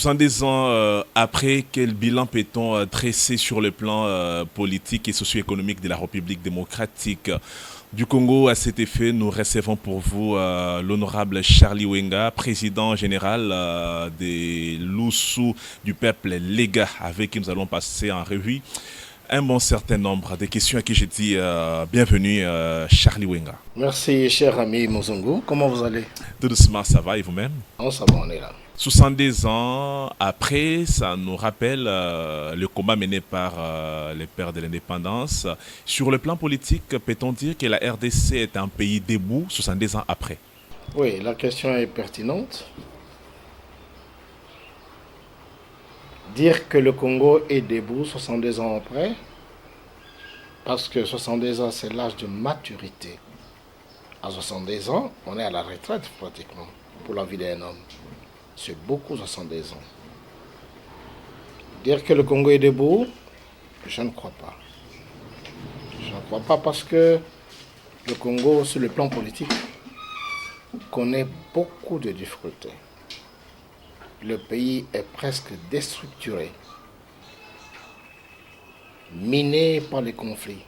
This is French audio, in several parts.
70 ans après, quel bilan peut-on dresser sur le plan politique et socio-économique de la République démocratique du Congo? À cet effet, nous recevons pour vous l'honorable Charlie Wenga, président général des Loussou du peuple Lega, avec qui nous allons passer en revue un bon certain nombre de questions à qui je dis bienvenue Charlie Wenga. Merci cher ami Mozungu, comment vous allez? Tout doucement, ça va et vous-même? Ça va, on est là. 70 ans après, ça nous rappelle le combat mené par les pères de l'indépendance. Sur le plan politique, peut-on dire que la RDC est un pays debout 70 ans après? Oui, la question est pertinente. Dire que le Congo est debout 70 ans après, parce que 70 ans, c'est l'âge de maturité. À 70 ans, on est à la retraite pratiquement pour la vie d'un homme. C'est beaucoup 70 ans. Dire que le Congo est debout, je ne crois pas. Je ne crois pas parce que le Congo, sur le plan politique, connaît beaucoup de difficultés. Le pays est presque déstructuré, miné par les conflits,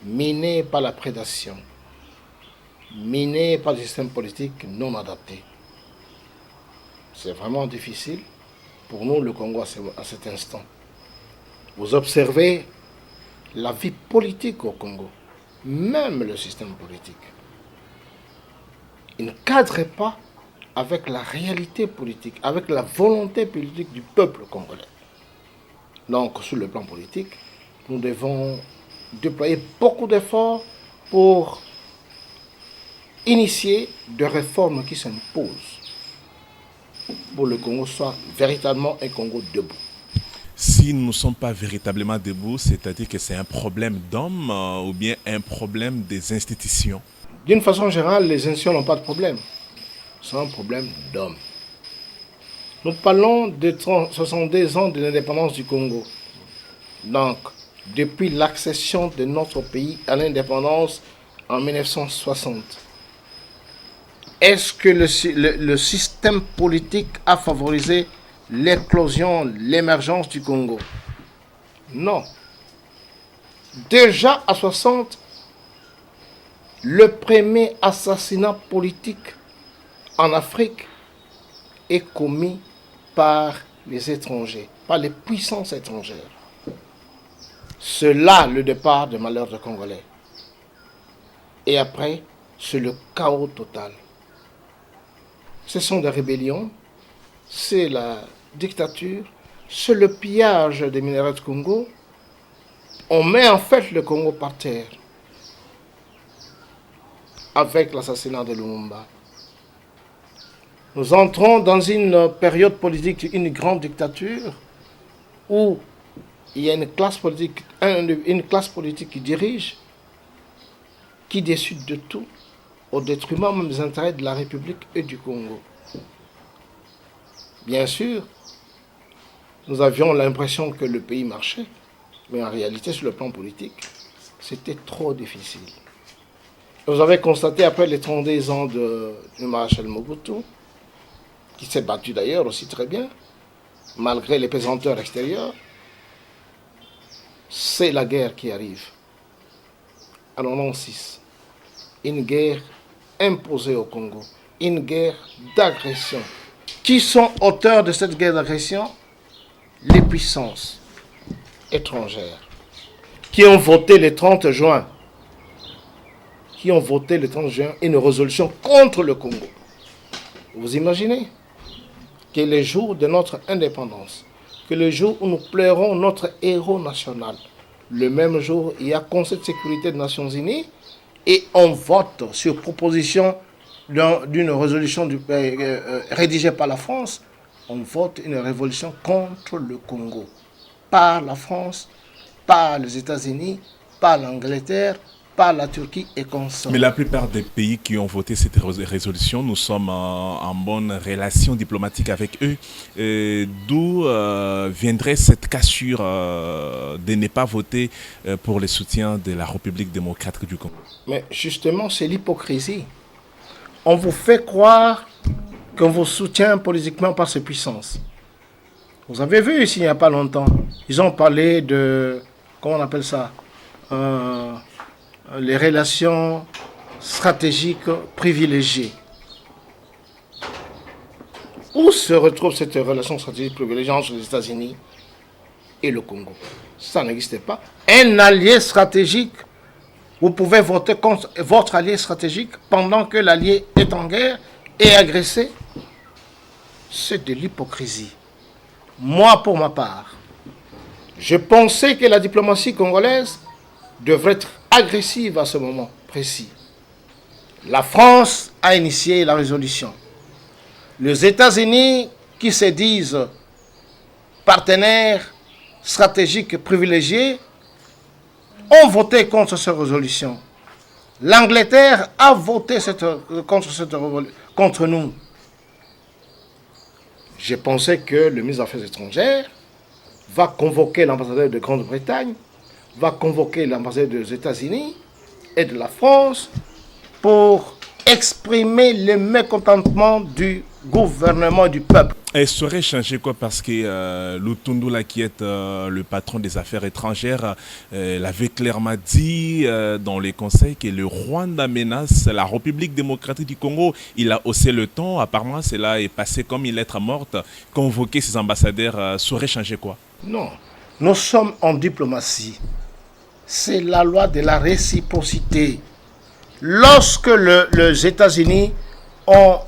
miné par la prédation, miné par le système politique non adapté. C'est vraiment difficile pour nous, le Congo, à cet instant. Vous observez la vie politique au Congo, même le système politique. Il ne cadre pas avec la réalité politique, avec la volonté politique du peuple congolais. Donc, sur le plan politique, nous devons déployer beaucoup d'efforts pour initier des réformes qui s'imposent pour le Congo soit véritablement un Congo debout. Si nous ne sommes pas véritablement debout, c'est-à-dire que c'est un problème d'hommes ou bien un problème des institutions? D'une façon générale, les institutions n'ont pas de problème. C'est un problème d'hommes. Nous parlons de 70 ans de l'indépendance du Congo. Donc, depuis l'accession de notre pays à l'indépendance en 1960, est-ce que le système politique a favorisé l'éclosion, l'émergence du Congo? Non. Déjà à 60, le premier assassinat politique en Afrique est commis par les étrangers, par les puissances étrangères. C'est là le départ de malheur de Congolais. Et après, c'est le chaos total. Ce sont des rébellions, c'est la dictature, c'est le pillage des minéraux du Congo. On met en fait le Congo par terre avec l'assassinat de Lumumba. Nous entrons dans une période politique, une grande dictature, où il y a une classe politique qui dirige, qui décide de tout, au détriment même des intérêts de la République et du Congo. Bien sûr, nous avions l'impression que le pays marchait, mais en réalité, sur le plan politique, c'était trop difficile. Vous avez constaté, après les 32 ans du maréchal Mobutu, qui s'est battu d'ailleurs aussi très bien, malgré les pesanteurs extérieures, c'est la guerre qui arrive. En 1996, une guerre imposée au Congo, une guerre d'agression. Qui sont auteurs de cette guerre d'agression? Les puissances étrangères qui ont voté le 30 juin, une résolution contre le Congo. Vous imaginez que le jour de notre indépendance, que le jour où nous pleurons notre héros national, le même jour, il y a Conseil de sécurité des Nations Unies et on vote sur proposition d'une résolution rédigée par la France, on vote une révolution contre le Congo. Par la France, par les États-Unis, par l'Angleterre, par la Turquie et consorts. Mais la plupart des pays qui ont voté cette résolution, nous sommes en bonne relation diplomatique avec eux. D'où viendrait cette cassure de ne pas voter pour le soutien de la République démocratique du Congo? Mais justement, c'est l'hypocrisie. On vous fait croire qu'on vous soutient politiquement par ces puissances. Vous avez vu ici il n'y a pas longtemps, ils ont parlé de, comment on appelle ça, les relations stratégiques privilégiées. Où se retrouve cette relation stratégique privilégiée entre les États-Unis et le Congo? Ça n'existait pas. Un allié stratégique, vous pouvez voter contre votre allié stratégique pendant que l'allié est en guerre et agressé. C'est de l'hypocrisie. Moi, pour ma part, je pensais que la diplomatie congolaise devrait être agressive à ce moment précis. La France a initié la résolution. Les États-Unis, qui se disent partenaires stratégiques privilégiés, ont voté contre cette résolution. L'Angleterre a voté contre nous. Je pensais que le ministre des Affaires étrangères va convoquer l'ambassadeur de Grande-Bretagne, va convoquer l'ambassadeur des États-Unis et de la France pour exprimer le mécontentement du gouvernement et du peuple. Et ça aurait changé quoi? Parce que Lutundu, là, qui est le patron des affaires étrangères, l'avait clairement dit dans les conseils que le Rwanda menace la République démocratique du Congo. Il a haussé le ton, apparemment cela est passé comme une lettre morte. Convoquer ses ambassadeurs, ça aurait changé quoi? Non, nous sommes en diplomatie. C'est la loi de la réciprocité. Lorsque les États-Unis ont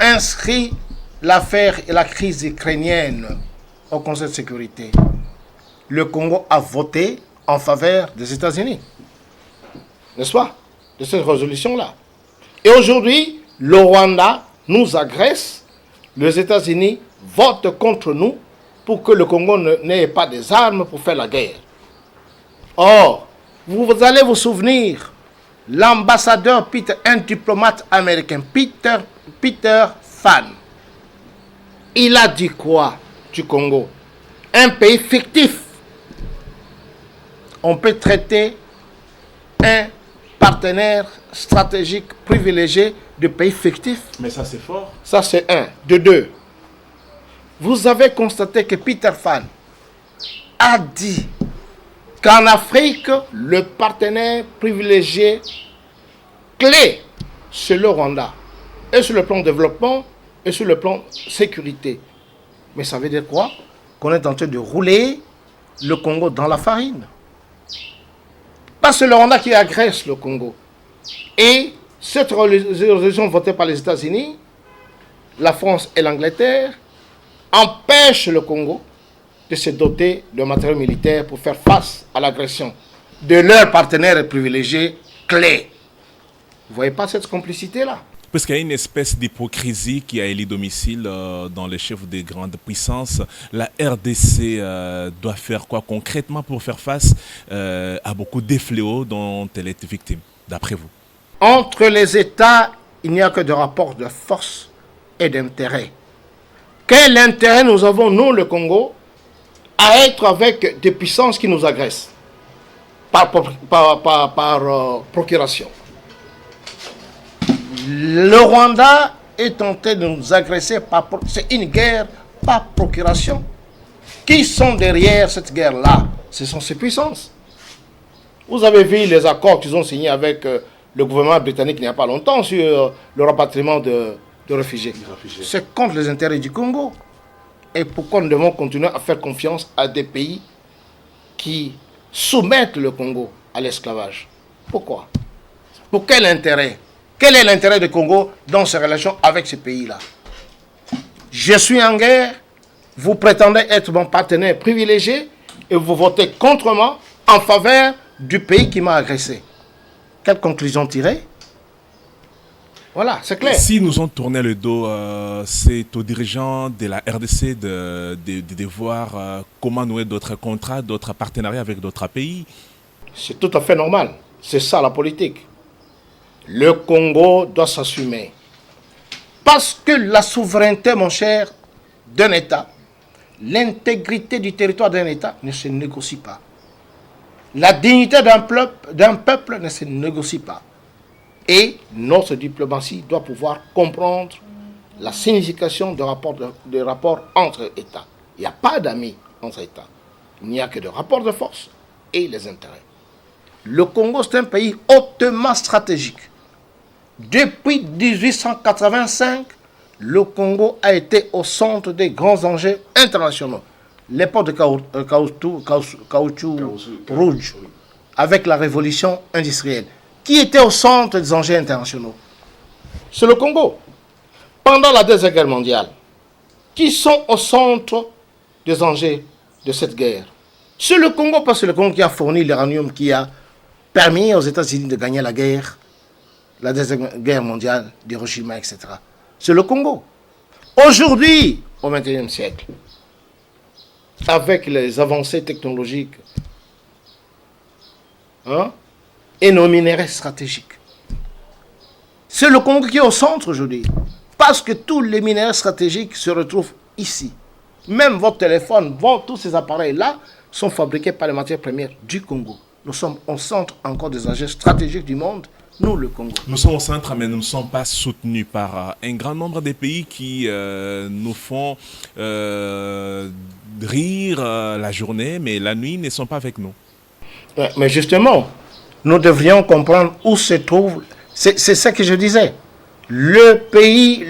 inscrit l'affaire et la crise ukrainienne au Conseil de sécurité, le Congo a voté en faveur des États-Unis. N'est-ce pas? De cette résolution-là. Et aujourd'hui, le Rwanda nous agresse, les États-Unis votent contre nous pour que le Congo n'ait pas des armes pour faire la guerre. Or, vous allez vous souvenir, l'ambassadeur Peter, un diplomate américain, Peter Fan, il a dit quoi du Congo? Un pays fictif. On peut traiter un partenaire stratégique privilégié de pays fictif. Mais ça c'est fort. Ça c'est un. De deux, vous avez constaté que Peter Fan a dit qu'en Afrique, le partenaire privilégié clé, c'est le Rwanda. Et sur le plan développement, et sur le plan sécurité. Mais ça veut dire quoi? Qu'on est en train de rouler le Congo dans la farine. Parce que c'est le Rwanda qui agresse le Congo. Et cette résolution votée par les États-Unis, la France et l'Angleterre empêche le Congo de se doter de matériel militaire pour faire face à l'agression de leurs partenaires privilégiés clés. Vous ne voyez pas cette complicité-là? Parce qu'il y a une espèce d'hypocrisie qui a élu domicile dans les chefs des grandes puissances. La RDC doit faire quoi concrètement pour faire face à beaucoup de fléaux dont elle est victime, d'après vous? Entre les États, il n'y a que des rapports de force et d'intérêt. Quel intérêt nous avons, nous, le Congo, à être avec des puissances qui nous agressent par procuration? Le Rwanda est tenté de nous agresser c'est une guerre par procuration. Qui sont derrière cette guerre-là? Ce sont ces puissances. Vous avez vu les accords qu'ils ont signés avec le gouvernement britannique il n'y a pas longtemps sur le rapatriement de réfugiés. C'est contre les intérêts du Congo. Et pourquoi nous devons continuer à faire confiance à des pays qui soumettent le Congo à l'esclavage? Pourquoi? Pour quel intérêt? Quel est l'intérêt du Congo dans ses relations avec ces pays-là? Je suis en guerre, vous prétendez être mon partenaire privilégié et vous votez contre moi en faveur du pays qui m'a agressé. Quelle conclusion tirer? Voilà, c'est clair. Si nous ont tourné le dos, c'est aux dirigeants de la RDC de voir comment nouer d'autres contrats, d'autres partenariats avec d'autres pays. C'est tout à fait normal. C'est ça la politique. Le Congo doit s'assumer. Parce que la souveraineté, mon cher, d'un État, l'intégrité du territoire d'un État ne se négocie pas. La dignité d'un peuple ne se négocie pas. Et notre diplomatie doit pouvoir comprendre la signification de rapport entre États. Il n'y a pas d'amis entre États. Il n'y a que de rapports de force et les intérêts. Le Congo, c'est un pays hautement stratégique. Depuis 1885, le Congo a été au centre des grands enjeux internationaux. L'époque de caoutchouc rouge, avec la révolution industrielle. Qui était au centre des enjeux internationaux? C'est le Congo. Pendant la Deuxième Guerre mondiale, qui sont au centre des enjeux de cette guerre? C'est le Congo, parce que c'est le Congo qui a fourni l'uranium, qui a permis aux États-Unis de gagner la guerre, la Deuxième Guerre mondiale, d'Hiroshima, etc. C'est le Congo. Aujourd'hui, au XXIe siècle, avec les avancées technologiques et nos minéraux stratégiques, c'est le Congo qui est au centre aujourd'hui. Parce que tous les minéraux stratégiques se retrouvent ici. Même votre téléphone, tous ces appareils-là sont fabriqués par les matières premières du Congo. Nous sommes au centre encore des enjeux stratégiques du monde, nous, le Congo. Nous sommes au centre, mais nous ne sommes pas soutenus par un grand nombre de pays qui nous font rire la journée, mais la nuit ne sont pas avec nous. Mais justement, nous devrions comprendre où se trouve. C'est ce que je disais. Le pays,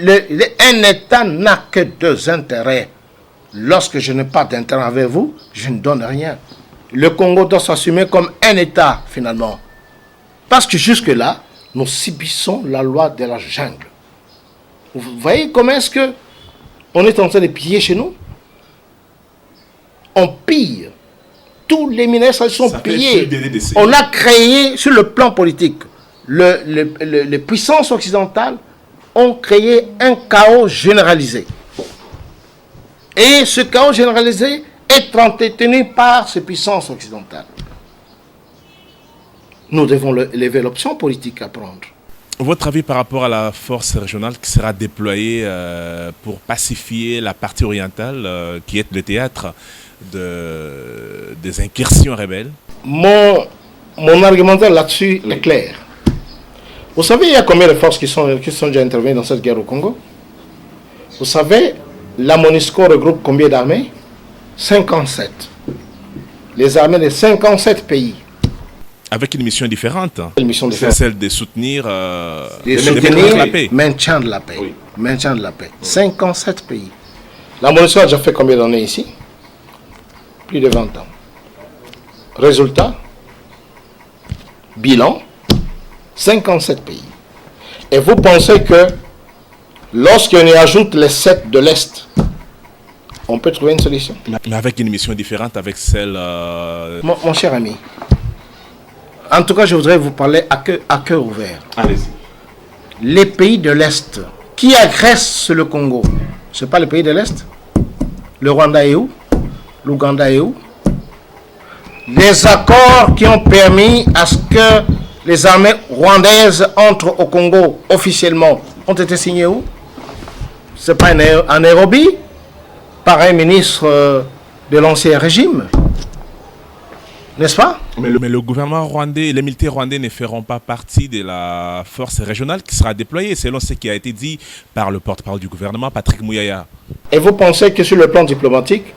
un État n'a que deux intérêts. Lorsque je n'ai pas d'intérêt avec vous, je ne donne rien. Le Congo doit s'assumer comme un État, finalement. Parce que jusque-là, nous subissons la loi de la jungle. Vous voyez comment est-ce que on est en train de piller chez nous? On pille. Tous les minéraux sont pillés. On a créé, sur le plan politique, les puissances occidentales ont créé un chaos généralisé. Et ce chaos généralisé est entretenu par ces puissances occidentales. Nous devons lever l'option politique à prendre. Votre avis par rapport à la force régionale qui sera déployée pour pacifier la partie orientale, qui est le théâtre des incursions rebelles? Mon argumentaire là-dessus est clair. Vous savez, il y a combien de forces qui sont déjà intervenues dans cette guerre au Congo? Vous savez, la MONUSCO regroupe combien d'armées? 57. Les armées de 57 pays. Avec une mission différente. Une mission différente. C'est celle de soutenir la paix. Maintien de la paix. Oui. Maintien de la paix. 57 pays. La MONUSCO a déjà fait combien d'années ici? Plus de 20 ans. Résultat? Bilan? 57 pays. Et vous pensez que lorsqu'on y ajoute les 7 de l'Est, on peut trouver une solution? Mais avec une mission différente, avec celle... Mon cher ami, en tout cas, je voudrais vous parler à cœur ouvert. Allez-y. Les pays de l'Est qui agressent le Congo, ce n'est pas les pays de l'Est? Le Rwanda est où? L'Ouganda est où? Les accords qui ont permis à ce que les armées rwandaises entrent au Congo officiellement ont été signés où? Ce n'est pas en Nairobi par un ministre de l'ancien régime, n'est-ce pas? Mais le gouvernement rwandais, les militaires rwandais ne feront pas partie de la force régionale qui sera déployée, selon ce qui a été dit par le porte-parole du gouvernement, Patrick Mouyaya. Et vous pensez que sur le plan diplomatique,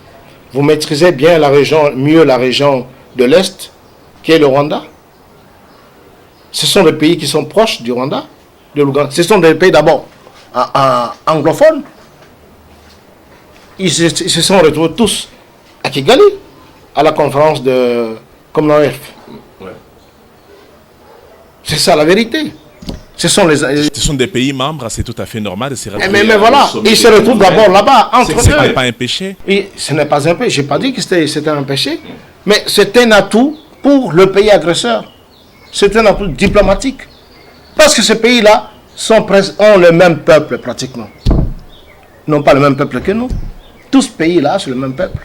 vous maîtrisez bien mieux la région de l'Est, qui est le Rwanda? Ce sont des pays qui sont proches du Rwanda, de l'Ouganda. Ce sont des pays d'abord anglophones. Ils se sont retrouvés tous à Kigali, à la conférence de Commonwealth. Ouais. C'est ça la vérité. Ce sont des pays membres, c'est tout à fait normal de se retrouver. Mais voilà, ils se retrouvent d'abord là-bas, entre eux. Ce n'est pas un péché. Et ce n'est pas un péché. Je n'ai pas dit que c'était un péché. Mais c'est un atout pour le pays agresseur. C'est un atout diplomatique. Parce que ces pays-là ont le même peuple pratiquement. Ils n'ont pas le même peuple que nous. Tous ces pays-là, c'est le même peuple.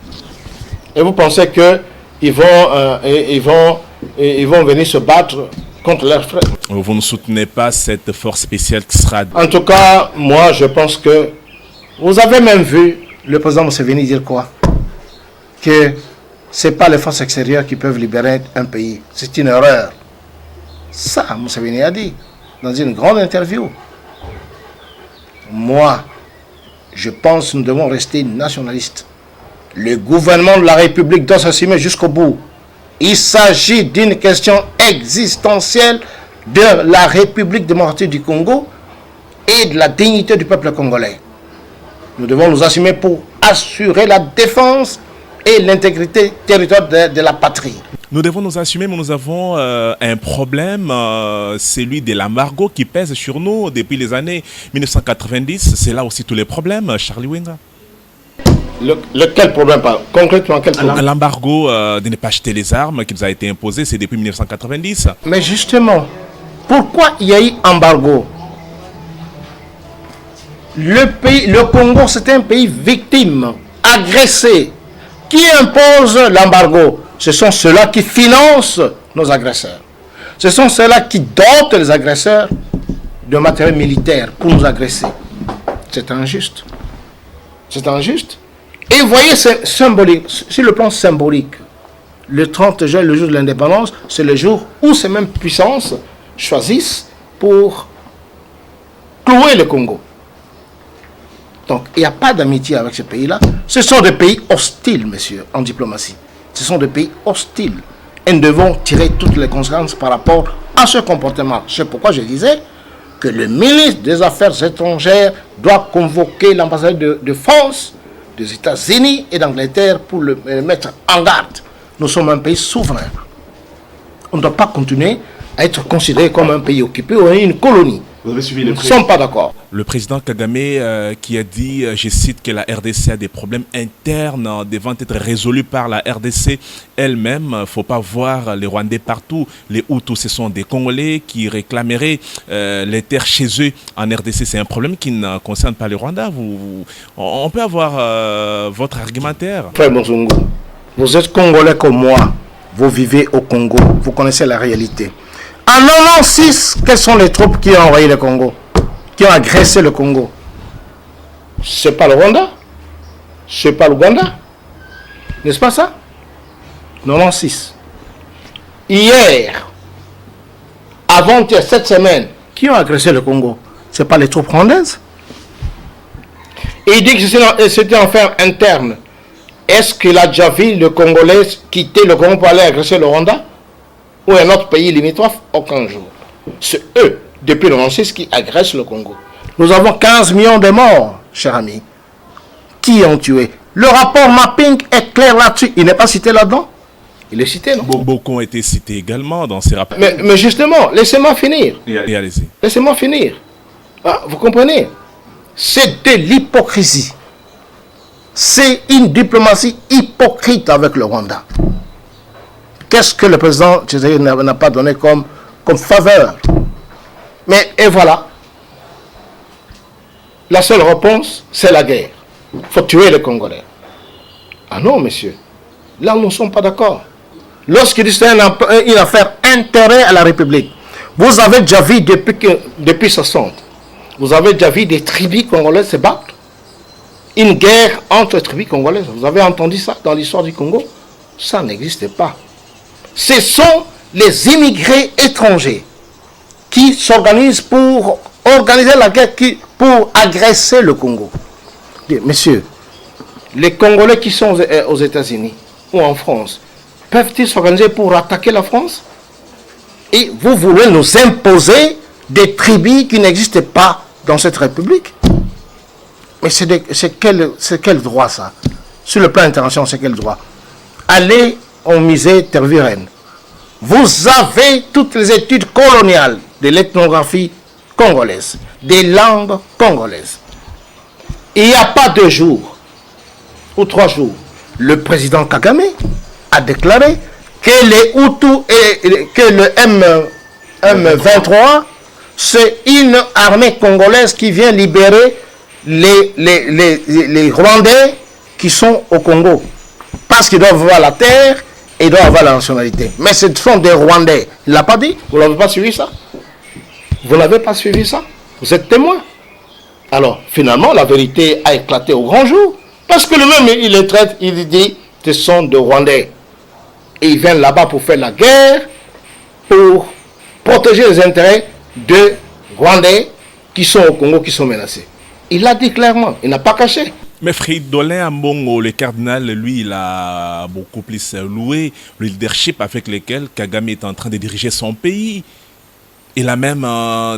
Et vous pensez qu'ils vont venir se battre contre leurs frères? Vous ne soutenez pas cette force spéciale qui sera... En tout cas, moi, je pense que... Vous avez même vu le président Museveni dire quoi? Que ce n'est pas les forces extérieures qui peuvent libérer un pays. C'est une erreur. Ça, Museveni a dit dans une grande interview. Moi, je pense que nous devons rester nationalistes. Le gouvernement de la République doit s'assumer jusqu'au bout. Il s'agit d'une question existentielle de la République démocratique du Congo et de la dignité du peuple congolais. Nous devons nous assumer pour assurer la défense et l'intégrité territoriale de la patrie. Nous devons nous assumer, mais nous avons un problème, celui de l'embargo qui pèse sur nous depuis les années 1990. C'est là aussi tous les problèmes, Charlie Wenga. Quel problème, concrètement, quel problème? L'embargo de ne pas acheter les armes qui nous a été imposé, c'est depuis 1990. Mais justement, pourquoi il y a eu embargo? Le Congo, c'est un pays victime, agressé. Qui impose l'embargo? Ce sont ceux-là qui financent nos agresseurs. Ce sont ceux-là qui dotent les agresseurs de matériel militaire pour nous agresser. C'est injuste. C'est injuste. Et vous voyez, c'est symbolique. Sur le plan symbolique, le 30 juin, le jour de l'indépendance, c'est le jour où ces mêmes puissances choisissent pour clouer le Congo. Donc, il n'y a pas d'amitié avec ces pays-là. Ce sont des pays hostiles, monsieur, en diplomatie. Ce sont des pays hostiles. Et nous devons tirer toutes les conséquences par rapport à ce comportement. C'est pourquoi je disais que le ministre des Affaires étrangères doit convoquer l'ambassadeur de France, des États-Unis et d'Angleterre pour le mettre en garde. Nous sommes un pays souverain. On ne doit pas continuer à être considéré comme un pays occupé ou une colonie. Nous ne sommes pas d'accord. Le président Kagame qui a dit, je cite, que la RDC a des problèmes internes devant être résolus par la RDC elle-même. Il ne faut pas voir les Rwandais partout. Les Hutus, ce sont des Congolais qui réclameraient les terres chez eux en RDC. C'est un problème qui ne concerne pas les Rwandais. On peut avoir votre argumentaire. Frère Mozungu, vous êtes Congolais comme moi. Vous vivez au Congo. Vous connaissez la réalité. En 1996, quelles sont les troupes qui ont envahi le Congo, qui ont agressé le Congo? C'est pas le Rwanda, c'est pas l'Ouganda, n'est-ce pas ça? 1996. Hier, avant-hier, cette semaine, qui ont agressé le Congo? C'est pas les troupes rwandaises. Et il dit que c'était une affaire interne. Est-ce qu'il a déjà vu le Congolais quitter le Congo pour aller agresser le Rwanda? Ou un autre pays limitrophe? Aucun jour. C'est eux, depuis le 1996, qui agressent le Congo. Nous avons 15 millions de morts, cher ami. Qui ont tué? Le rapport mapping est clair là-dessus. Il n'est pas cité là-dedans? Il est cité, non? Beaucoup ont été cités également dans ces rapports. Mais justement, laissez-moi finir. Et allez-y. Laissez-moi finir. Ah, vous comprenez? C'est de l'hypocrisie. C'est une diplomatie hypocrite avec le Rwanda. Qu'est-ce que le président Tshisekedi n'a pas donné comme faveur? Mais et voilà. La seule réponse, c'est la guerre. Il faut tuer les Congolais. Ah non, monsieur. Là, nous ne sommes pas d'accord. Lorsqu'il dit que c'est une affaire intérêt à la République, vous avez déjà vu depuis 60, vous avez déjà vu des tribus congolaises se battre? Une guerre entre tribus congolaises. Vous avez entendu ça dans l'histoire du Congo? Ça n'existe pas. Ce sont les immigrés étrangers qui s'organisent pour organiser la guerre, pour agresser le Congo. Messieurs, les Congolais qui sont aux États-Unis ou en France, peuvent-ils s'organiser pour attaquer la France? Et vous voulez nous imposer des tribus qui n'existent pas dans cette République? Mais c'est quel droit ça? Sur le plan international, c'est quel droit? Allez au musée Tervuren. Vous avez toutes les études coloniales de l'ethnographie congolaise, des langues congolaises. Il n'y a pas 2 jours ou 3 jours, le président Kagame a déclaré que les Hutus et que le M23, c'est une armée congolaise qui vient libérer les Rwandais qui sont au Congo. Parce qu'ils doivent avoir la terre et ils doivent avoir la nationalité. Mais ce sont des Rwandais. Il ne l'a pas dit? Vous n'avez pas suivi ça? Vous n'avez pas suivi ça? Vous êtes témoin. Alors, finalement, la vérité a éclaté au grand jour. Parce que lui-même, il les traite, il dit, ce sont des Rwandais. Et ils viennent là-bas pour faire la guerre, pour protéger les intérêts de Rwandais qui sont au Congo, qui sont menacés. Il l'a dit clairement, il n'a pas caché. Mais Fridolin Ambongo, le cardinal, lui, il a beaucoup plus loué le leadership avec lequel Kagame est en train de diriger son pays. Il a même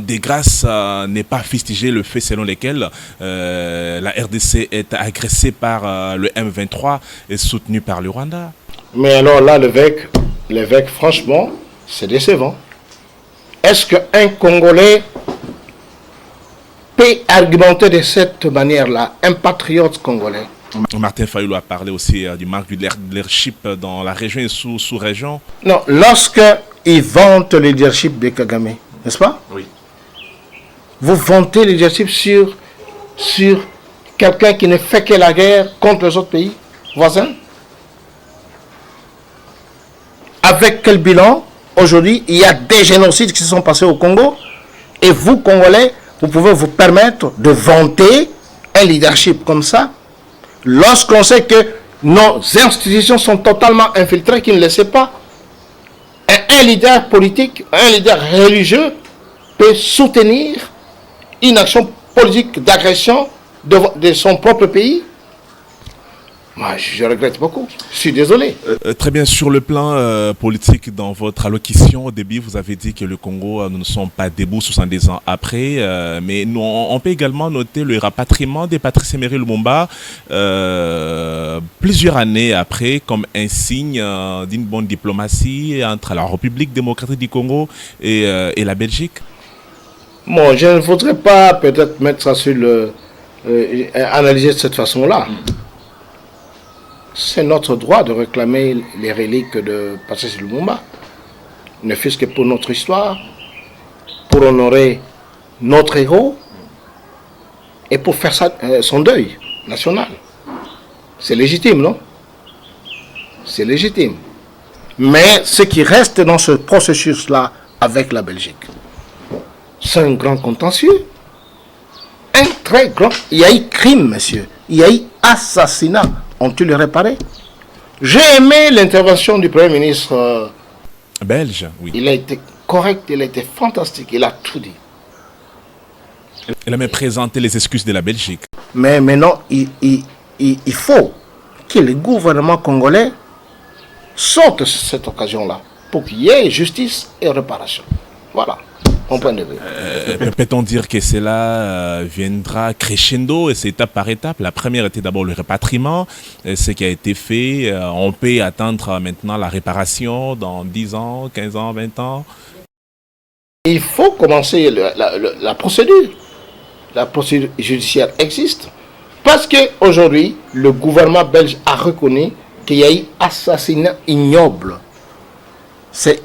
des grâces n'est pas fustigé le fait selon lequel la RDC est agressée par le M23 et soutenue par le Rwanda. Mais alors là, l'évêque, franchement, c'est décevant. Est-ce qu'un Congolais peut argumenter de cette manière-là, un patriote congolais? Martin Fayulu a parlé aussi du manque du leadership dans la région et sous-région. Non, lorsqu'il vante le leadership de Kagame, n'est-ce pas? Oui. Vous vantez le leadership sur quelqu'un qui ne fait que la guerre contre les autres pays voisins? Avec quel bilan? Aujourd'hui, il y a des génocides qui se sont passés au Congo. Et vous, Congolais, vous pouvez vous permettre de vanter un leadership comme ça, lorsqu'on sait que nos institutions sont totalement infiltrées, qui ne le sait pas. Un leader politique, un leader religieux peut soutenir une action politique d'agression de son propre pays. Moi, je regrette beaucoup. Je suis désolé. Très bien. Sur le plan politique, dans votre allocution au début, vous avez dit que le Congo, nous ne sommes pas debout 70 ans après. Mais nous, on peut également noter le rapatriement de Patrice Emery Lumumba plusieurs années après, comme un signe d'une bonne diplomatie entre la République démocratique du Congo et la Belgique. Bon, je ne voudrais pas peut-être mettre ça sur analyser de cette façon-là. C'est notre droit de réclamer les reliques de Patrice Lumumba, ne fût-ce que pour notre histoire, pour honorer notre héros et pour faire son deuil national. C'est légitime, non? C'est légitime. Mais ce qui reste dans ce processus-là avec la Belgique, c'est un grand contentieux. Un très grand... Il y a eu crime, monsieur. Il y a eu assassinat. Ont-ils le réparé? J'ai aimé l'intervention du Premier ministre belge, oui. Il a été correct, il a été fantastique, il a tout dit. Il a même présenté les excuses de la Belgique. Mais maintenant, il faut que le gouvernement congolais sorte cette occasion-là pour qu'il y ait justice et réparation. Voilà. Point de vue. Peut-on dire que cela viendra crescendo et c'est étape par étape? La première était d'abord le rapatriement, ce qui a été fait. On peut attendre maintenant la réparation dans 10 ans, 15 ans, 20 ans. Il faut commencer la procédure. La procédure judiciaire existe. Parce qu'aujourd'hui, le gouvernement belge a reconnu qu'il y a eu assassinat ignoble. C'est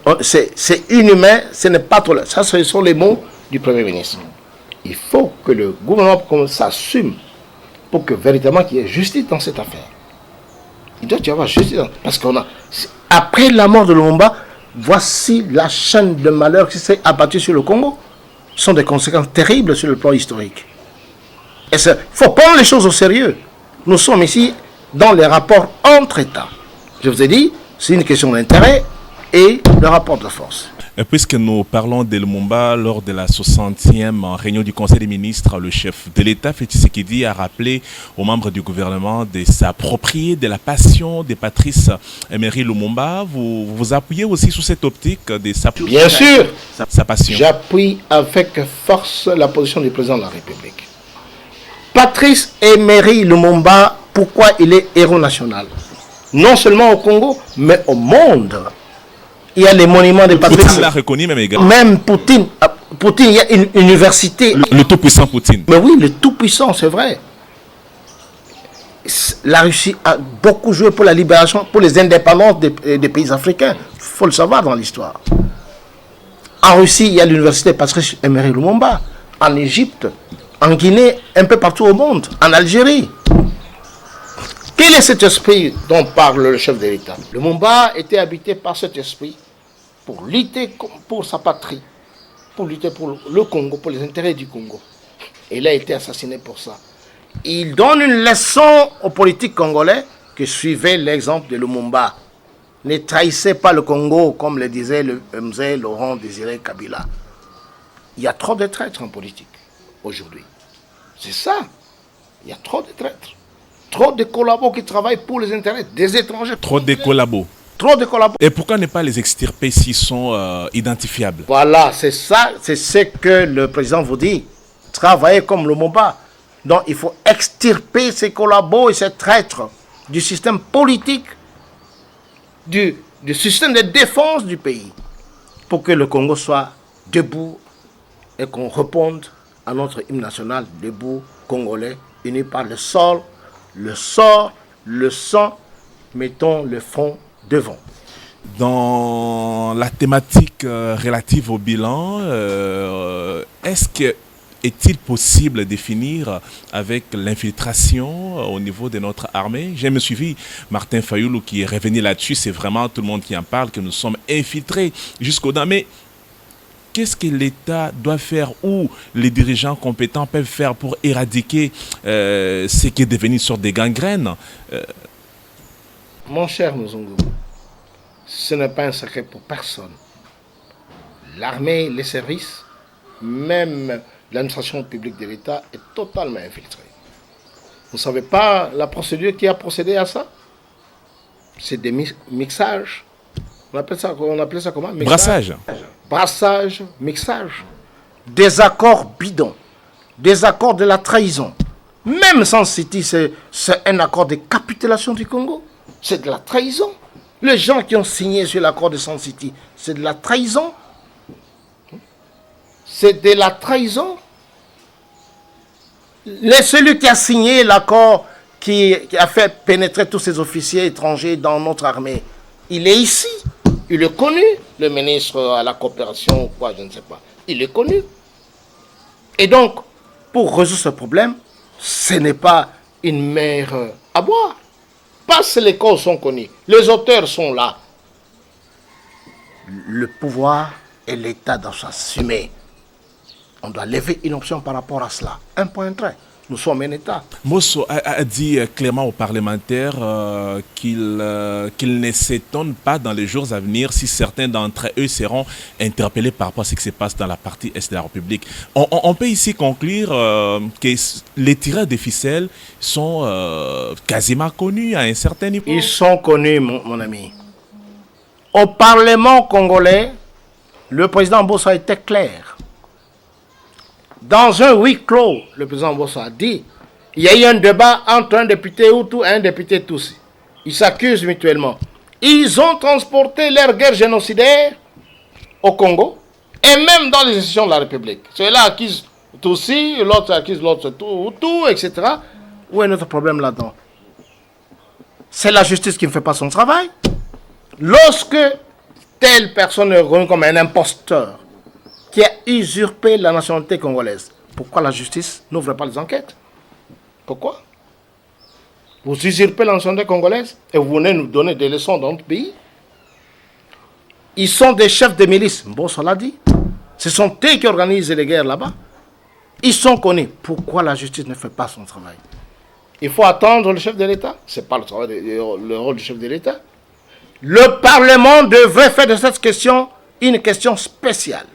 inhumain, ce n'est pas trop... Ça, ce sont les mots du Premier ministre. Il faut que le gouvernement s'assume pour que véritablement qu'il y ait justice dans cette affaire. Il doit y avoir justice. Parce après la mort de Lumumba, voici la chaîne de malheur qui s'est abattue sur le Congo. Ce sont des conséquences terribles sur le plan historique. Et il faut prendre les choses au sérieux. Nous sommes ici dans les rapports entre États. Je vous ai dit, c'est une question d'intérêt et le rapport de force. Puisque nous parlons de Lumumba, lors de la 60e réunion du Conseil des ministres, le chef de l'État, Félix Tshisekedi, a rappelé aux membres du gouvernement de s'approprier de la passion de Patrice Emery Lumumba. Vous vous appuyez aussi sur cette optique de s'appuyer. Bien sûr, sa passion. J'appuie avec force la position du président de la République. Patrice Emery Lumumba, pourquoi il est héros national? Non seulement au Congo, mais au monde. Il y a les monuments de Patrice. Poutine l'a reconnu même également. Même Poutine, il y a une université. Le tout-puissant Poutine. Mais oui, le tout-puissant, c'est vrai. La Russie a beaucoup joué pour la libération, pour les indépendances des pays africains. Il faut le savoir dans l'histoire. En Russie, il y a l'université Patrice Emery Lumumba. En Égypte, en Guinée, un peu partout au monde. En Algérie. Quel est cet esprit dont parle le chef de l'État? Lumumba était habité par cet esprit pour lutter pour sa patrie, pour lutter pour le Congo, pour les intérêts du Congo. Et il a été assassiné pour ça. Il donne une leçon aux politiques congolais que suivez l'exemple de Lumumba. Ne trahissez pas le Congo, comme le disait le Mzee Laurent Désiré Kabila. Il y a trop de traîtres en politique aujourd'hui. C'est ça. Il y a trop de traîtres. Trop de collabos qui travaillent pour les intérêts des étrangers. Trop de collabos. Trop de collabos. Et pourquoi ne pas les extirper s'ils sont identifiables? Voilà, c'est ça, c'est ce que le président vous dit. Travailler comme le MOBA. Donc il faut extirper ces collabos et ces traîtres du système politique, du système de défense du pays, pour que le Congo soit debout et qu'on réponde à notre hymne national, debout, congolais, unis par le sol, le sort, le sang, mettons le front devant. Dans la thématique relative au bilan, est-il possible de définir avec l'infiltration au niveau de notre armée? J'ai me suivi Martin Fayoulou qui est revenu là-dessus, c'est vraiment tout le monde qui en parle, que nous sommes infiltrés jusqu'au dedans. Mais qu'est-ce que l'État doit faire ou les dirigeants compétents peuvent faire pour éradiquer ce qui est devenu sur des gangrènes? Mon cher Muzungu, ce n'est pas un secret pour personne. L'armée, les services, même l'administration publique de l'État est totalement infiltrée. Vous ne savez pas la procédure qui a procédé à ça? C'est des mixages. On appelle ça comment? Mixage. Brassage. Brassage, mixage. Des accords bidons. Des accords de la trahison. Même Sun City, c'est un accord de capitulation du Congo. C'est de la trahison. Les gens qui ont signé sur l'accord de Sun City, c'est de la trahison. C'est de la trahison. Celui qui a signé l'accord qui a fait pénétrer tous ces officiers étrangers dans notre armée, il est ici. Il est connu, le ministre à la coopération ou quoi, je ne sais pas. Il est connu. Et donc, pour résoudre ce problème, ce n'est pas une mer à boire. Parce que les causes sont connues. Les auteurs sont là. Le pouvoir et l'État doivent s'assumer. On doit lever une option par rapport à cela. Un point trait. Nous sommes un État. Mosso a dit clairement aux parlementaires qu'il ne s'étonne pas dans les jours à venir si certains d'entre eux seront interpellés par rapport à ce qui se passe dans la partie Est de la République. On peut ici conclure que les tireurs de ficelles sont quasiment connus à un certain niveau. Ils sont connus, mon ami. Au Parlement congolais, le président Bossa était clair. Dans un huis clos, le président Bossa a dit, il y a eu un débat entre un député Hutu et un député Tutsi. Ils s'accusent mutuellement. Ils ont transporté leur guerre génocidaire au Congo et même dans les institutions de la République. Ceux-là accusent Tutsi, l'autre accuse l'autre Hutu, etc. Où est notre problème là-dedans? C'est la justice qui ne fait pas son travail. Lorsque telle personne est reconnue comme un imposteur, qui a usurpé la nationalité congolaise, pourquoi la justice n'ouvre pas les enquêtes? Pourquoi? Vous usurpez la nationalité congolaise et vous venez nous donner des leçons dans notre pays? Ils sont des chefs de milice, Mbosso l'a dit. Ce sont eux qui organisent les guerres là-bas. Ils sont connus. Pourquoi la justice ne fait pas son travail? Il faut attendre le chef de l'État. Ce n'est pas le rôle du chef de l'État. Le Parlement devrait faire de cette question une question spéciale.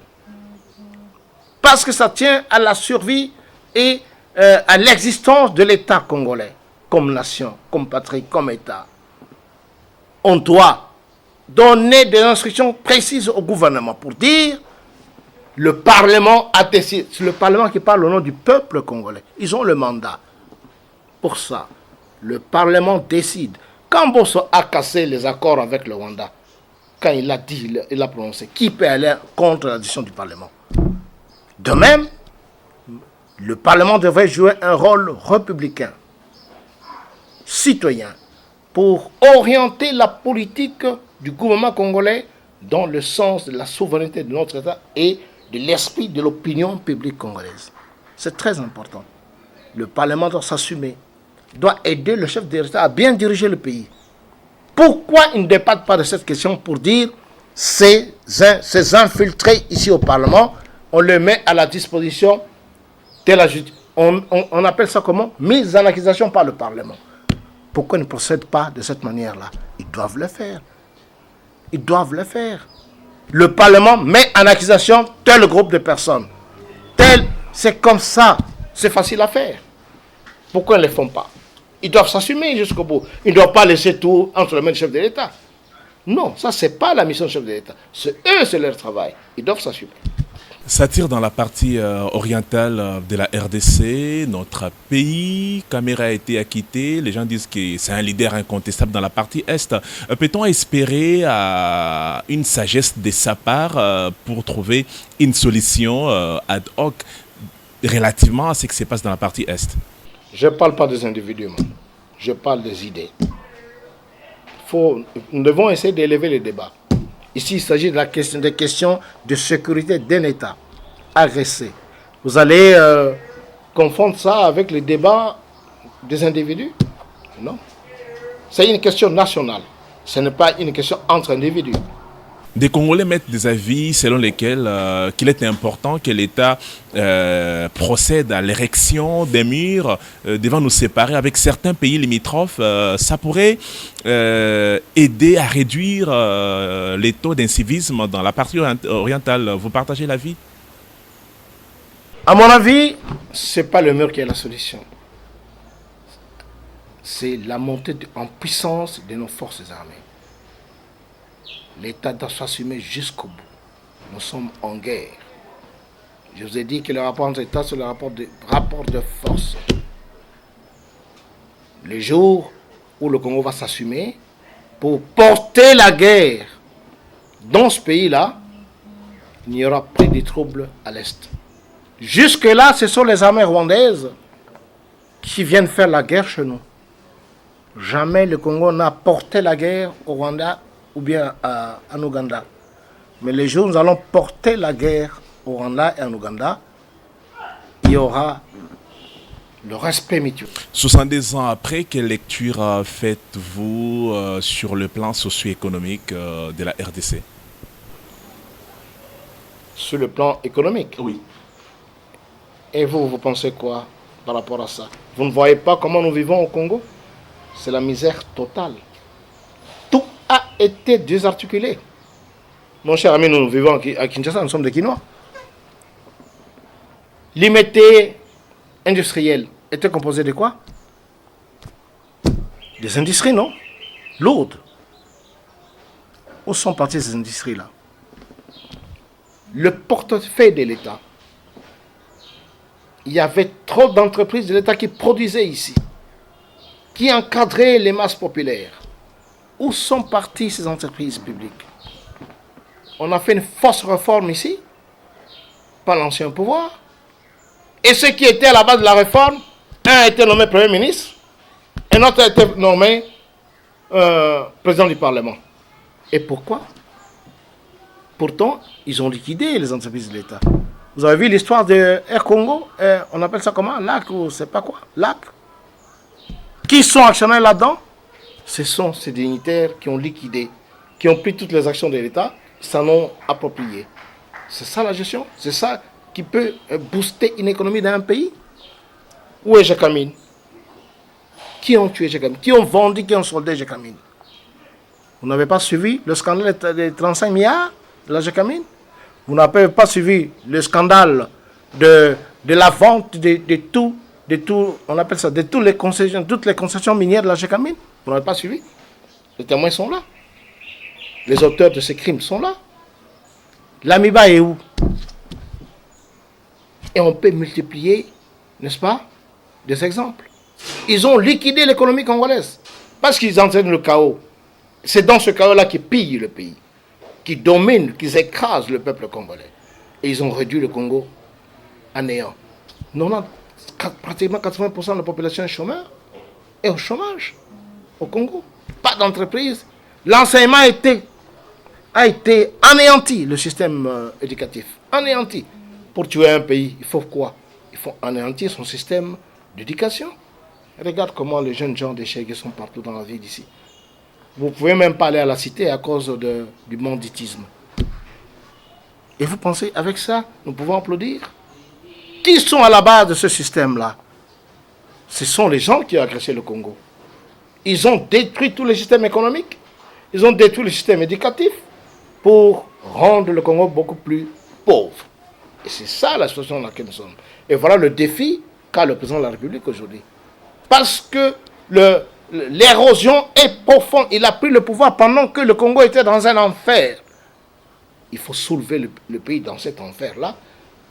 Parce que ça tient à la survie et à l'existence de l'État congolais, comme nation, comme patrie, comme État. On doit donner des instructions précises au gouvernement pour dire le Parlement a décidé. C'est le Parlement qui parle au nom du peuple congolais. Ils ont le mandat. Pour ça, le Parlement décide. Quand Bosso a cassé les accords avec le Rwanda, quand il a dit, il a prononcé, qui peut aller contre la décision du Parlement? De même, le Parlement devrait jouer un rôle républicain, citoyen, pour orienter la politique du gouvernement congolais dans le sens de la souveraineté de notre État et de l'esprit de l'opinion publique congolaise. C'est très important. Le Parlement doit s'assumer, doit aider le chef de l'État à bien diriger le pays. Pourquoi il ne dépasse pas de cette question pour dire ces infiltrés ici au Parlement, on les met à la disposition de la justice. On appelle ça comment? Mise en accusation par le Parlement. Pourquoi ils ne procèdent pas de cette manière-là? Ils doivent le faire. Ils doivent le faire. Le Parlement met en accusation tel groupe de personnes. C'est comme ça. C'est facile à faire. Pourquoi ils ne le font pas? Ils doivent s'assumer jusqu'au bout. Ils ne doivent pas laisser tout entre les mains du chef de l'État. Non, ça, ce n'est pas la mission du chef de l'État. C'est eux, c'est leur travail. Ils doivent s'assumer. Ça tire dans la partie orientale de la RDC, notre pays. Camara a été acquitté. Les gens disent que c'est un leader incontestable dans la partie Est. Peut-on espérer une sagesse de sa part pour trouver une solution ad hoc relativement à ce qui se passe dans la partie Est? Je ne parle pas des individus, je parle des idées. Nous devons essayer d'élever le débat. Ici, il s'agit des questions de sécurité d'un État agressé. Vous allez confondre ça avec le débat des individus? Non. C'est une question nationale. Ce n'est pas une question entre individus. Des Congolais mettent des avis selon lesquels qu'il est important que l'État procède à l'érection des murs devant nous séparer avec certains pays limitrophes. Ça pourrait aider à réduire les taux d'incivisme dans la partie orientale. Vous partagez l'avis? À mon avis, ce n'est pas le mur qui est la solution. C'est la montée en puissance de nos forces armées. L'État doit s'assumer jusqu'au bout. Nous sommes en guerre. Je vous ai dit que le rapport entre États, c'est le rapport de force. Le jour où le Congo va s'assumer pour porter la guerre dans ce pays-là, il n'y aura plus de troubles à l'Est. Jusque-là, ce sont les armées rwandaises qui viennent faire la guerre chez nous. Jamais le Congo n'a porté la guerre au Rwanda ou bien en Ouganda. Mais les jours où nous allons porter la guerre au Rwanda et en Ouganda, il y aura le respect mutuel. 62 ans après, quelle lecture faites-vous sur le plan socio-économique de la RDC? Sur le plan économique? Oui. Et vous pensez quoi par rapport à ça? Vous ne voyez pas comment nous vivons au Congo? C'est la misère totale. Tout a été désarticulé. Mon cher ami, nous vivons à Kinshasa, nous sommes des Kinois. L'immédiat industriel était composé de quoi? Des industries, non? Lourdes. Où sont parties ces industries-là? Le portefeuille de l'État. Il y avait trop d'entreprises de l'État qui produisaient ici, qui encadraient les masses populaires. Où sont parties ces entreprises publiques? On a fait une fausse réforme ici, par l'ancien pouvoir. Et ceux qui étaient à la base de la réforme, un a été nommé Premier ministre, un autre a été nommé président du Parlement. Et pourquoi? Pourtant, ils ont liquidé les entreprises de l'État. Vous avez vu l'histoire de Air Congo, on appelle ça comment? LAC ou c'est pas quoi? LAC. Qui sont actionnaires là-dedans? Ce sont ces dignitaires qui ont liquidé, qui ont pris toutes les actions de l'État, s'en ont approprié. C'est ça la gestion? C'est ça qui peut booster une économie d'un pays? Où est Jekamine? Qui ont tué Jekamine? Qui ont vendu, qui ont soldé Jekamine? Vous n'avez pas suivi le scandale des 35 milliards de la Jekamine? Vous n'avez pas suivi le scandale de la vente de tout, on appelle ça, de toutes les concessions minières de la Jekamine? Vous n'avez pas suivi? Les témoins sont là. Les auteurs de ces crimes sont là. L'Amiba est où? Et on peut multiplier, n'est-ce pas, des exemples. Ils ont liquidé l'économie congolaise parce qu'ils entraînent le chaos. C'est dans ce chaos-là qu'ils pillent le pays, qui dominent, qui écrasent le peuple congolais. Et ils ont réduit le Congo à néant. Pratiquement 80% de la population est chômeur et au chômage au Congo. Pas d'entreprise. L'enseignement a été anéanti, le système éducatif. Anéanti. Pour tuer un pays, il faut quoi? Il faut anéantir son système d'éducation. Regarde comment les jeunes gens des Cheikh sont partout dans la ville d'ici. Vous ne pouvez même pas aller à la cité à cause du banditisme. Et vous pensez, avec ça, nous pouvons applaudir? Qui sont à la base de ce système-là? Ce sont les gens qui ont agressé le Congo. Ils ont détruit tous les systèmes économiques. Ils ont détruit le système éducatif pour rendre le Congo beaucoup plus pauvre. Et c'est ça la situation dans laquelle nous sommes. Et voilà le défi qu'a le président de la République aujourd'hui. Parce que l'érosion est profonde. Il a pris le pouvoir pendant que le Congo était dans un enfer. Il faut soulever le pays dans cet enfer-là,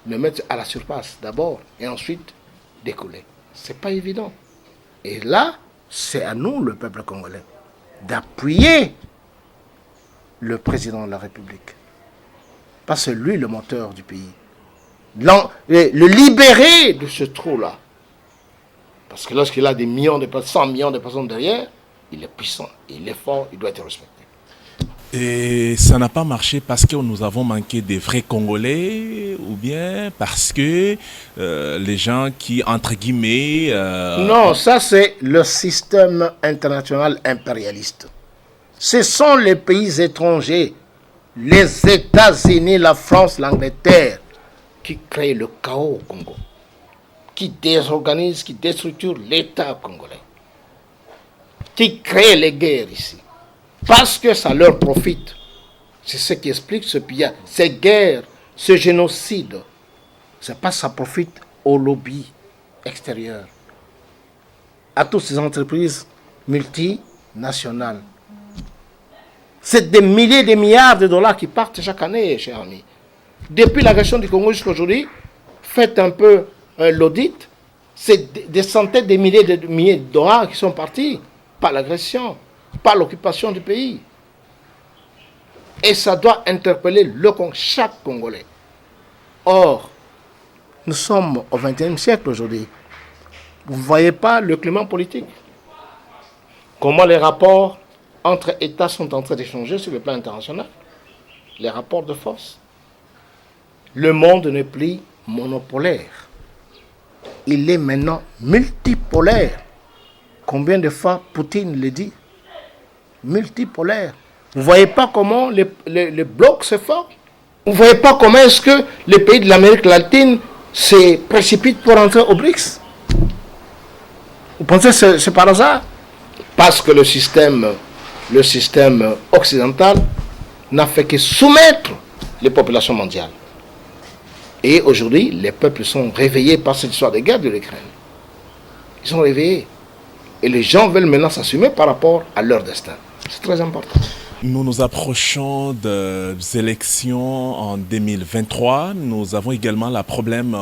le mettre à la surface d'abord et ensuite décoller. Ce n'est pas évident. Et là, c'est à nous, le peuple congolais, d'appuyer le président de la République. Parce que lui, le moteur du pays. Le libérer de ce trou-là. Parce que lorsqu'il a des millions de personnes, 100 millions de personnes derrière, il est puissant, il est fort, il doit être respecté. Et ça n'a pas marché parce que nous avons manqué des vrais Congolais ou bien parce que les gens qui, entre guillemets... Non, ça c'est le système international impérialiste. Ce sont les pays étrangers, les États-Unis, la France, l'Angleterre, qui créent le chaos au Congo, qui désorganisent, qui déstructurent l'État congolais, qui créent les guerres ici. Parce que ça leur profite. C'est ce qui explique ce pillage, ces guerres, ce génocide. C'est parce que ça profite au lobby extérieur, à toutes ces entreprises multinationales. C'est des milliers de milliards de dollars qui partent chaque année, chers amis. Depuis l'agression du Congo jusqu'à aujourd'hui, faites un peu l'audit, c'est des centaines de milliers de dollars qui sont partis par l'agression, par l'occupation du pays. Et ça doit interpeller chaque Congolais. Or, nous sommes au XXIe siècle aujourd'hui. Vous ne voyez pas le climat politique. Comment les rapports entre États sont en train d'échanger sur le plan international. Les rapports de force. Le monde n'est plus monopolaire. Il est maintenant multipolaire. Combien de fois Poutine le dit? Multipolaire. Vous ne voyez pas comment les blocs se forment? Vous ne voyez pas comment est-ce que les pays de l'Amérique latine se précipitent pour entrer au BRICS? Vous pensez que c'est par hasard? Parce que le système occidental n'a fait que soumettre les populations mondiales. Et aujourd'hui, les peuples sont réveillés par cette histoire de guerre de l'Ukraine. Ils sont réveillés. Et les gens veulent maintenant s'assumer par rapport à leur destin. C'est très important. Nous nous approchons des élections en 2023. Nous avons également le problème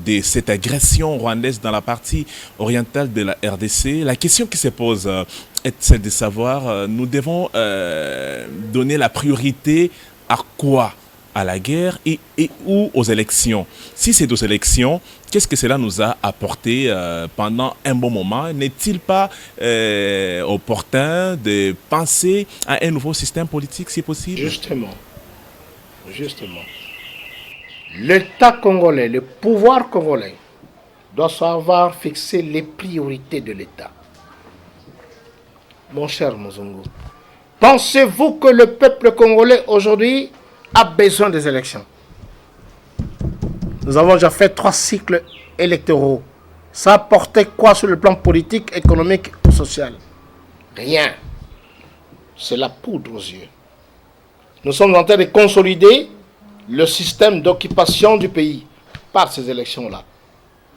de cette agression rwandaise dans la partie orientale de la RDC. La question qui se pose est celle de savoir, nous devons donner la priorité à quoi? À la guerre et ou aux élections. Si c'est aux élections, qu'est-ce que cela nous a apporté pendant un bon moment? N'est-il pas opportun de penser à un nouveau système politique si possible? Justement. L'État congolais, le pouvoir congolais doit savoir fixer les priorités de l'État. Mon cher Muzungu, pensez-vous que le peuple congolais aujourd'hui a besoin des élections? Nous avons déjà fait 3 cycles électoraux. Ça a porté quoi sur le plan politique, économique ou social? Rien. C'est la poudre aux yeux. Nous sommes en train de consolider le système d'occupation du pays par ces élections-là.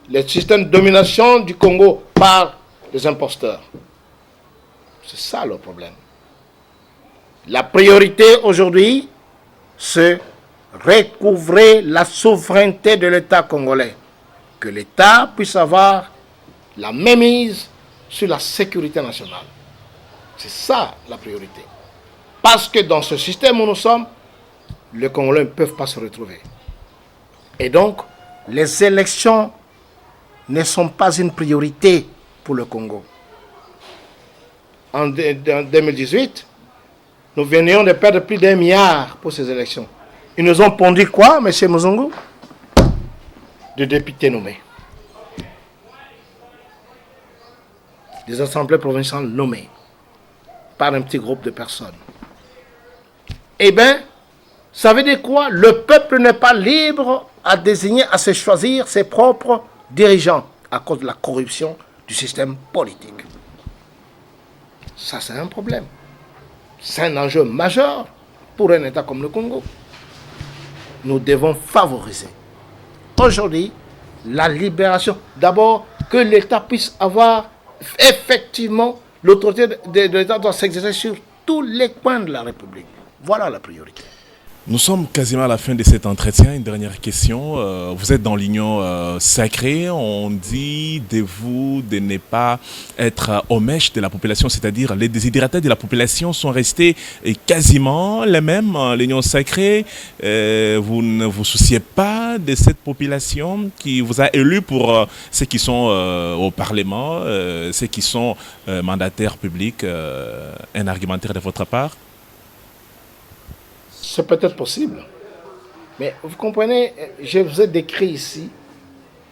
Le système de domination du Congo par les imposteurs. C'est ça le problème. La priorité aujourd'hui, c'est recouvrer la souveraineté de l'État congolais. Que l'État puisse avoir la mainmise sur la sécurité nationale. C'est ça la priorité. Parce que dans ce système où nous sommes, les Congolais ne peuvent pas se retrouver. Et donc, les élections ne sont pas une priorité pour le Congo. En 2018, nous venions de perdre plus d'1 milliard pour ces élections. Ils nous ont pondu quoi, M. Muzungu? De députés nommés. Des assemblées provinciales nommées par un petit groupe de personnes. Eh bien, ça veut dire quoi? Le peuple n'est pas libre à désigner, à se choisir ses propres dirigeants à cause de la corruption du système politique. Ça, c'est un problème. C'est un enjeu majeur pour un État comme le Congo. Nous devons favoriser aujourd'hui la libération. D'abord, que l'État puisse avoir effectivement l'autorité de l'État doit s'exercer sur tous les coins de la République. Voilà la priorité. Nous sommes quasiment à la fin de cet entretien. Une dernière question. Vous êtes dans l'union sacrée. On dit de vous de ne pas être aux mèches de la population, c'est-à-dire les désidératés de la population sont restés quasiment les mêmes. L'union sacrée, vous ne vous souciez pas de cette population qui vous a élu pour ceux qui sont au Parlement, ceux qui sont mandataires publics. Un argumentaire de votre part? C'est peut-être possible. Mais vous comprenez, je vous ai décrit ici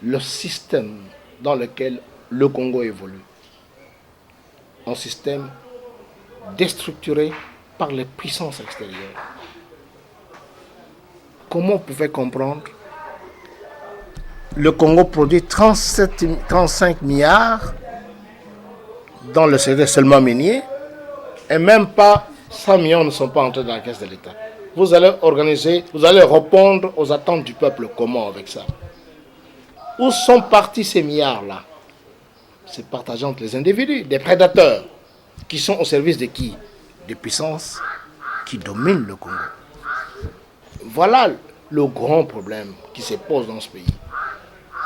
le système dans lequel le Congo évolue. Un système déstructuré par les puissances extérieures. Comment vous pouvez comprendre? Le Congo produit 35 milliards dans le secteur seulement minier et même pas 100 millions ne sont pas entrés dans la caisse de l'État. Vous allez organiser, vous allez répondre aux attentes du peuple comment avec ça? Où sont partis ces milliards-là? C'est partagé entre les individus, des prédateurs, qui sont au service de qui? Des puissances qui dominent le Congo. Voilà le grand problème qui se pose dans ce pays.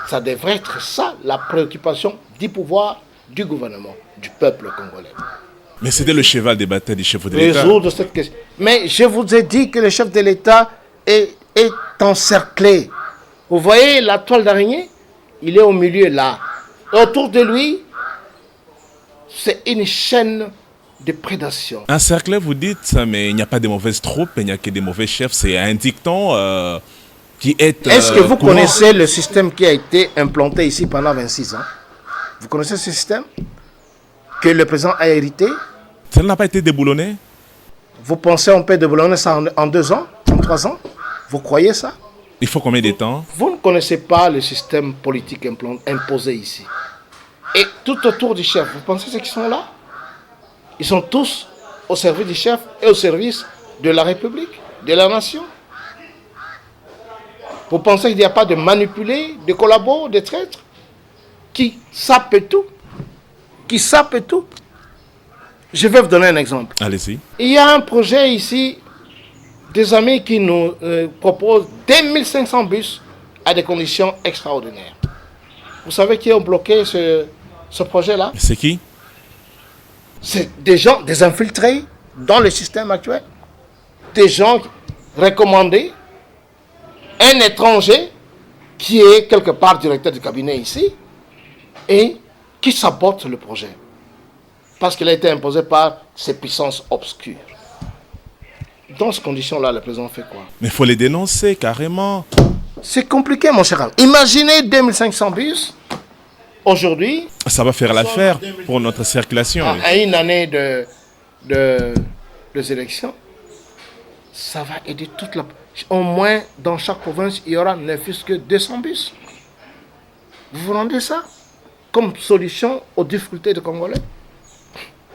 Ça devrait être ça, la préoccupation du pouvoir, du gouvernement, du peuple congolais. Mais c'était le cheval des batailles du chef de l'État. Résoudre cette question. Mais je vous ai dit que le chef de l'État est encerclé. Vous voyez la toile d'araignée? Il est au milieu là. Et autour de lui, c'est une chaîne de prédation. Encerclé, vous dites, mais il n'y a pas de mauvaises troupes, il n'y a que des mauvais chefs. C'est un dicton qui est... Est-ce que vous connaissez le système qui a été implanté ici pendant 26 ans? Vous connaissez ce système que le président a hérité? Ça n'a pas été déboulonné? Vous pensez qu'on peut déboulonner ça en 2 ans, en 3 ans? Vous croyez ça? Il faut combien de temps? Vous ne connaissez pas le système politique imposé ici. Et tout autour du chef, vous pensez ceux qui sont là? Ils sont tous au service du chef et au service de la République, de la nation. Vous pensez qu'il n'y a pas de manipulés, de collabos, de traîtres qui sapent tout? Qui sapent tout? Je vais vous donner un exemple. Allez-y. Il y a un projet ici, des amis qui nous proposent 2500 bus à des conditions extraordinaires. Vous savez qui ont bloqué ce projet-là? C'est qui? C'est des gens, des infiltrés dans le système actuel. Des gens recommandés. Un étranger qui est quelque part directeur du cabinet ici et qui sabote le projet. Parce qu'il a été imposé par ces puissances obscures. Dans ces conditions-là, le président fait quoi? Mais il faut les dénoncer carrément. C'est compliqué, mon cher ami. Imaginez 2500 bus. Aujourd'hui... Ça va faire l'affaire pour notre circulation. À une année de élections, ça va aider toute la... Au moins, dans chaque province, il y aura ne fût-ce que 200 bus. Vous vous rendez ça? Comme solution aux difficultés des Congolais.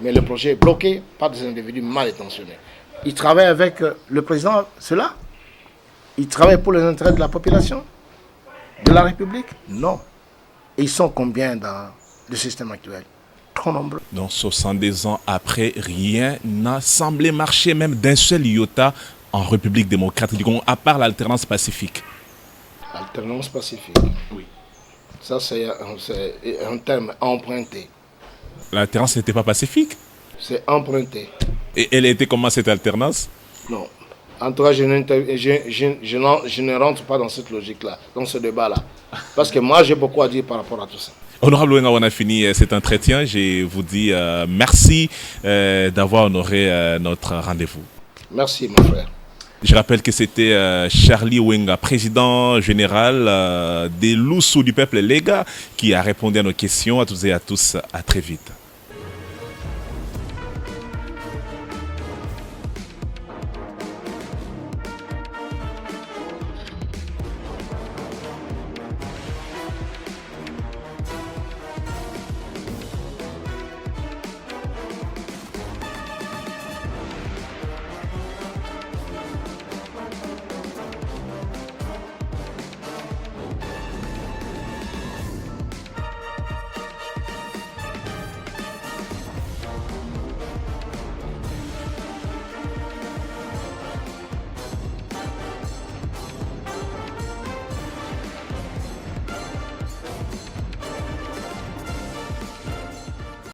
Mais le projet est bloqué par des individus mal intentionnés. Ils travaillent avec le président, cela? Ils travaillent pour les intérêts de la population? De la République? Non. Et ils sont combien dans le système actuel? Trop nombreux. Donc 62 ans après, rien n'a semblé marcher même d'un seul iota en République démocratique du Congo, à part l'alternance pacifique. Alternance pacifique? Oui. Ça, c'est un terme emprunté. L'alternance n'était pas pacifique? C'est emprunté. Et elle était comment cette alternance? Non. En tout cas, je ne rentre pas dans cette logique-là, dans ce débat-là. Parce que moi, j'ai beaucoup à dire par rapport à tout ça. Honorable Wenga, on a fini cet entretien. Je vous dis merci d'avoir honoré notre rendez-vous. Merci, mon frère. Je rappelle que c'était Charlie Wenga, président général des Loussou du peuple Lega, qui a répondu à nos questions. À tous et à tous, à très vite.